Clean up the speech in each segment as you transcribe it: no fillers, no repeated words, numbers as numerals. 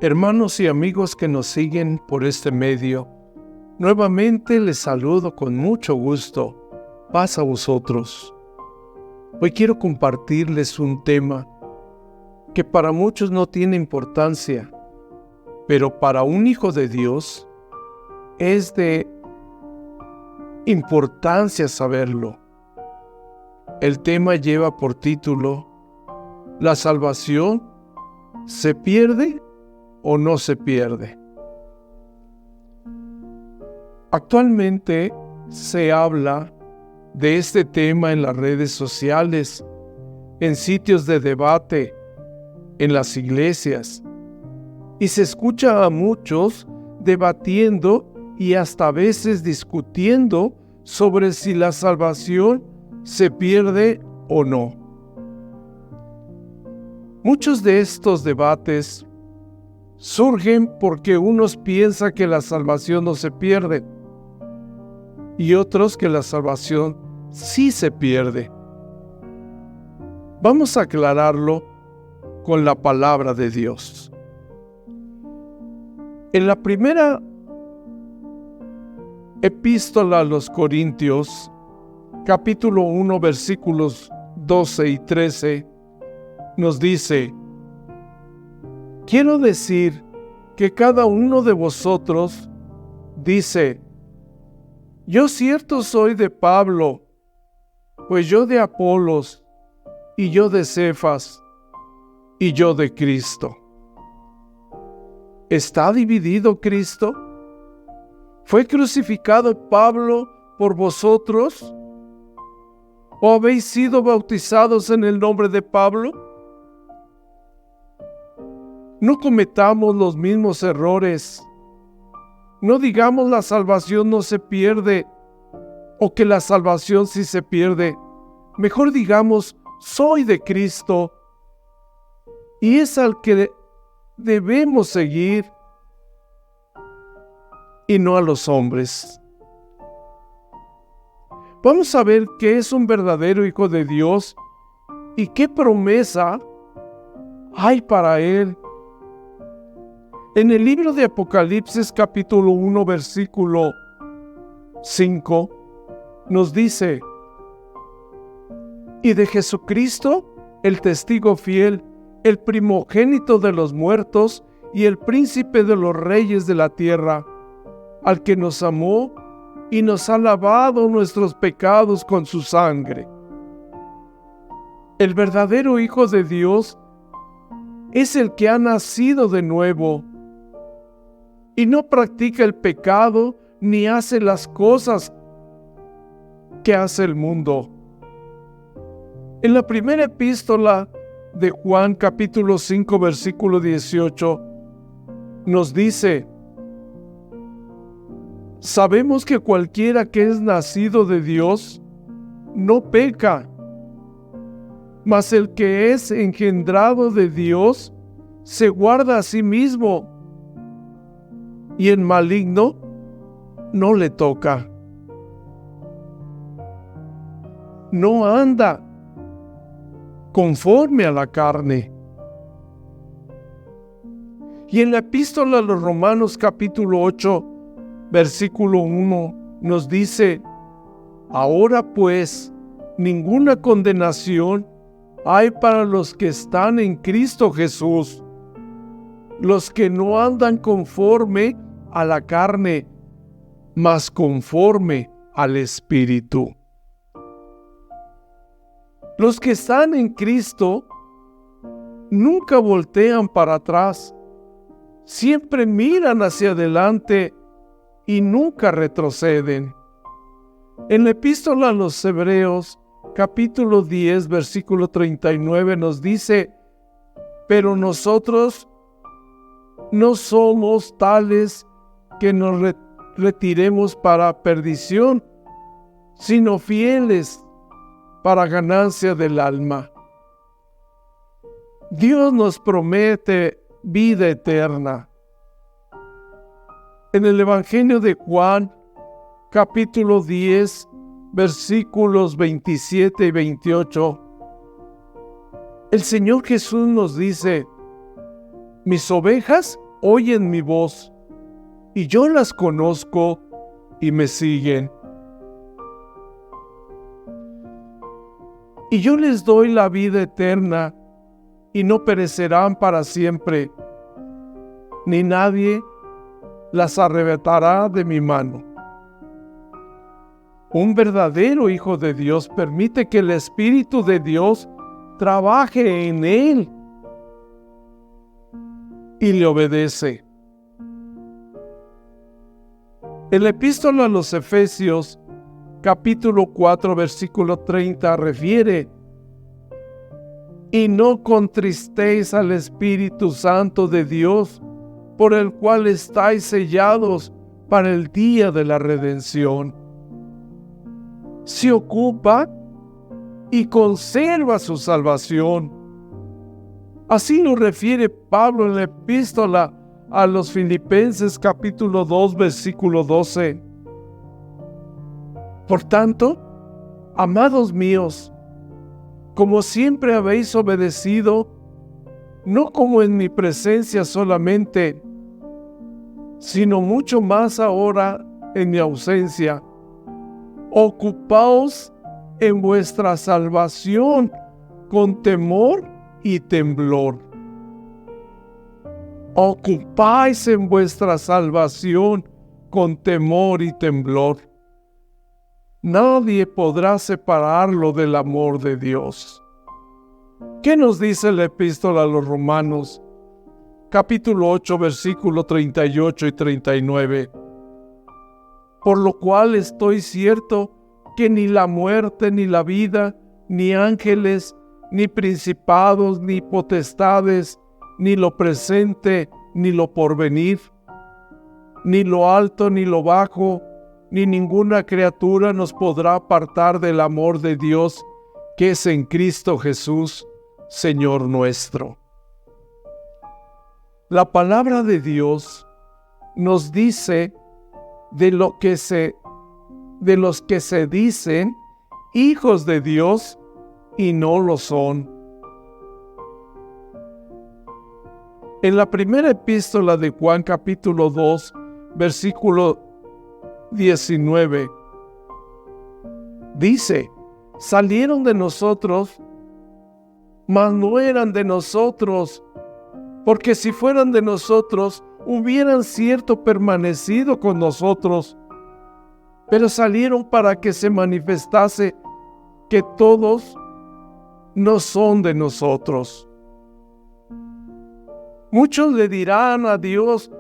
Hermanos y amigos que nos siguen por este medio, nuevamente les saludo con mucho gusto. Paz a vosotros. Hoy quiero compartirles un tema que para muchos no tiene importancia, pero para un hijo de Dios es de importancia saberlo. El tema lleva por título: ¿la salvación se pierde o no se pierde? Actualmente se habla de este tema en las redes sociales, en sitios de debate, en las iglesias, y se escucha a muchos debatiendo y hasta a veces discutiendo sobre si la salvación se pierde o no. Muchos de estos debates surgen porque unos piensan que la salvación no se pierde y otros que la salvación sí se pierde. Vamos a aclararlo con la palabra de Dios. En la primera epístola a los Corintios, capítulo 1, versículos 12 y 13, nos dice: quiero decir que cada uno de vosotros dice: yo cierto soy de Pablo, pues yo de Apolos, y yo de Cefas, y yo de Cristo. ¿Está dividido Cristo? ¿Fue crucificado Pablo por vosotros? ¿O habéis sido bautizados en el nombre de Pablo? No cometamos los mismos errores. No digamos la salvación no se pierde o que la salvación sí se pierde. Mejor digamos soy de Cristo y es al que debemos seguir y no a los hombres. Vamos a ver qué es un verdadero hijo de Dios y qué promesa hay para él. En el libro de Apocalipsis capítulo 1 versículo 5 nos dice: y de Jesucristo, el testigo fiel, el primogénito de los muertos y el príncipe de los reyes de la tierra, al que nos amó y nos ha lavado nuestros pecados con su sangre. El verdadero Hijo de Dios es el que ha nacido de nuevo y no practica el pecado ni hace las cosas que hace el mundo. En la primera epístola de Juan, capítulo 5, versículo 18, nos dice: sabemos que cualquiera que es nacido de Dios no peca, mas el que es engendrado de Dios se guarda a sí mismo, y el maligno no le toca. No anda conforme a la carne. Y en la epístola a los Romanos capítulo 8, versículo 1 nos dice: ahora pues, ninguna condenación hay para los que están en Cristo Jesús, los que no andan conforme a la carne, mas conforme al Espíritu. Los que están en Cristo nunca voltean para atrás, siempre miran hacia adelante y nunca retroceden. En la epístola a los Hebreos, capítulo 10, versículo 39 nos dice: pero nosotros no somos tales que nos retiremos para perdición, sino fieles para ganancia del alma. Dios nos promete vida eterna. En el Evangelio de Juan, capítulo 10, versículos 27 y 28, el Señor Jesús nos dice: mis ovejas oyen mi voz, y yo las conozco y me siguen. Y yo les doy la vida eterna, y no perecerán para siempre, ni nadie las arrebatará de mi mano. Un verdadero hijo de Dios permite que el Espíritu de Dios trabaje en él y le obedece. El epístola a los Efesios, capítulo 4, versículo 30, refiere: y no contristéis al Espíritu Santo de Dios, por el cual estáis sellados para el día de la redención. Se ocupa y conserva su salvación. Así lo refiere Pablo en la epístola a los Filipenses capítulo 2, versículo 12. Por tanto, amados míos, como siempre habéis obedecido, no como en mi presencia solamente, sino mucho más ahora en mi ausencia, ocupaos en vuestra salvación con temor y temblor. Ocupáis en vuestra salvación con temor y temblor. Nadie podrá separarlo del amor de Dios. ¿Qué nos dice la epístola a los Romanos? Capítulo 8, versículo 38 y 39. Por lo cual estoy cierto que ni la muerte, ni la vida, ni ángeles, ni principados, ni potestades, ni lo presente, ni lo porvenir, ni lo alto, ni lo bajo, ni ninguna criatura nos podrá apartar del amor de Dios que es en Cristo Jesús, Señor nuestro. La palabra de Dios nos dice de los que se dicen hijos de Dios y no lo son. En la primera epístola de Juan capítulo 2, versículo 19, dice: salieron de nosotros, mas no eran de nosotros, porque si fueran de nosotros, hubieran cierto permanecido con nosotros, pero salieron para que se manifestase que todos no son de nosotros. Muchos le dirán a Dios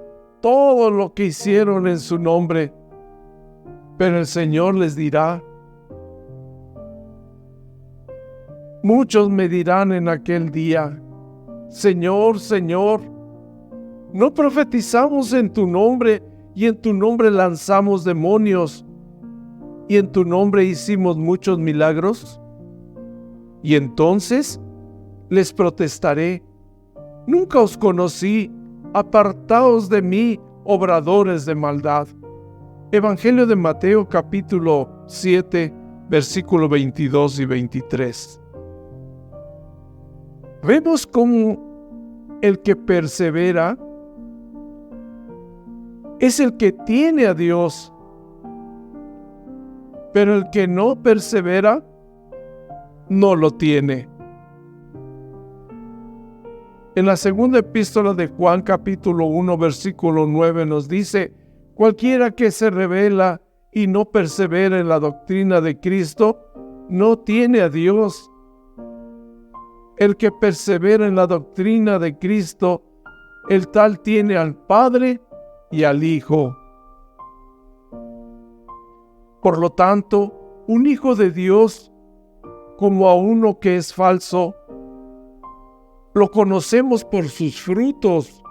todo lo que hicieron en su nombre, pero el Señor les dirá: muchos me dirán en aquel día: Señor, Señor, ¿no profetizamos en tu nombre, y en tu nombre lanzamos demonios, y en tu nombre hicimos muchos milagros? Y entonces les protestaré: nunca os conocí, apartaos de mí, obradores de maldad. Evangelio de Mateo capítulo 7, versículo 22 y 23. Vemos cómo el que persevera es el que tiene a Dios, pero el que no persevera no lo tiene. En la segunda epístola de Juan capítulo 1 versículo 9 nos dice: cualquiera que se rebela y no persevera en la doctrina de Cristo no tiene a Dios. El que persevera en la doctrina de Cristo, el tal tiene al Padre y al Hijo. Por lo tanto, un hijo de Dios, como a uno que es falso, lo conocemos por sus frutos.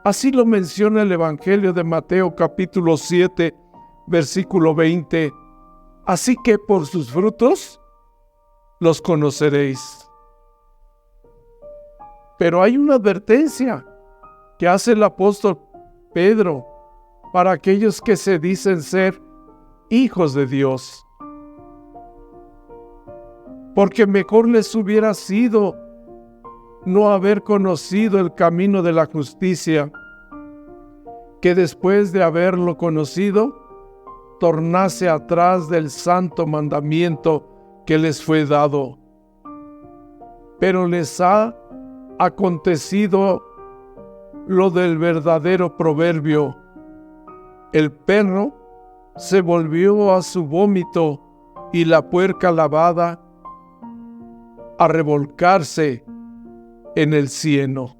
Así lo menciona el Evangelio de Mateo capítulo 7, versículo 20. Así que por sus frutos los conoceréis. Pero hay una advertencia que hace el apóstol Pedro para aquellos que se dicen ser hijos de Dios. Porque mejor les hubiera sido no haber conocido el camino de la justicia, que después de haberlo conocido, tornase atrás del santo mandamiento que les fue dado. Pero les ha acontecido lo del verdadero proverbio: el perro se volvió a su vómito y la puerca lavada a revolcarse en el cieno.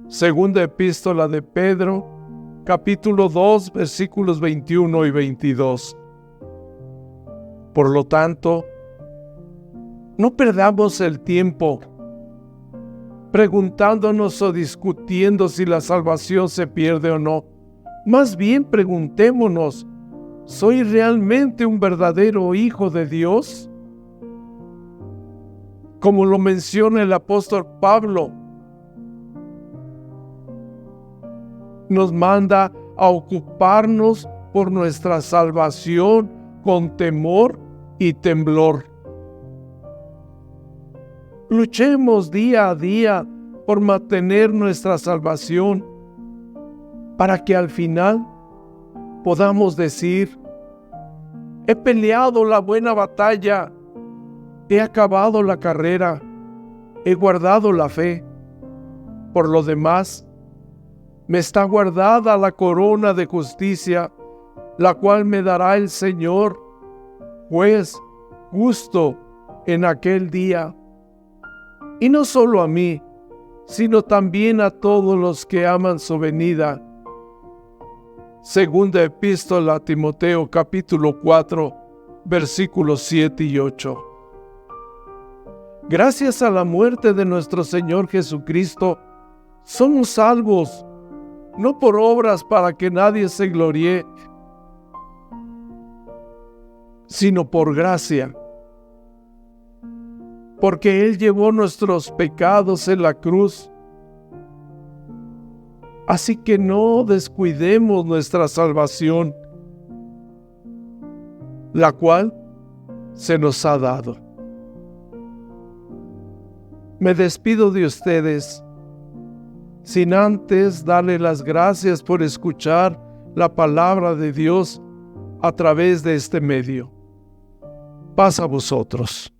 Segunda epístola de Pedro, capítulo 2, versículos 21 y 22. Por lo tanto, no perdamos el tiempo preguntándonos o discutiendo si la salvación se pierde o no. Más bien preguntémonos: ¿soy realmente un verdadero hijo de Dios? Como lo menciona el apóstol Pablo, nos manda a ocuparnos por nuestra salvación con temor y temblor. Luchemos día a día por mantener nuestra salvación, para que al final podamos decir: he peleado la buena batalla, he acabado la carrera, he guardado la fe. Por lo demás, me está guardada la corona de justicia, la cual me dará el Señor, juez justo, en aquel día. Y no solo a mí, sino también a todos los que aman su venida. Segunda epístola a Timoteo, capítulo 4, versículos 7 y 8. Gracias a la muerte de nuestro Señor Jesucristo, somos salvos, no por obras para que nadie se gloríe, sino por gracia. Porque Él llevó nuestros pecados en la cruz. Así que no descuidemos nuestra salvación, la cual se nos ha dado. Me despido de ustedes, sin antes darle las gracias por escuchar la palabra de Dios a través de este medio. Paz a vosotros.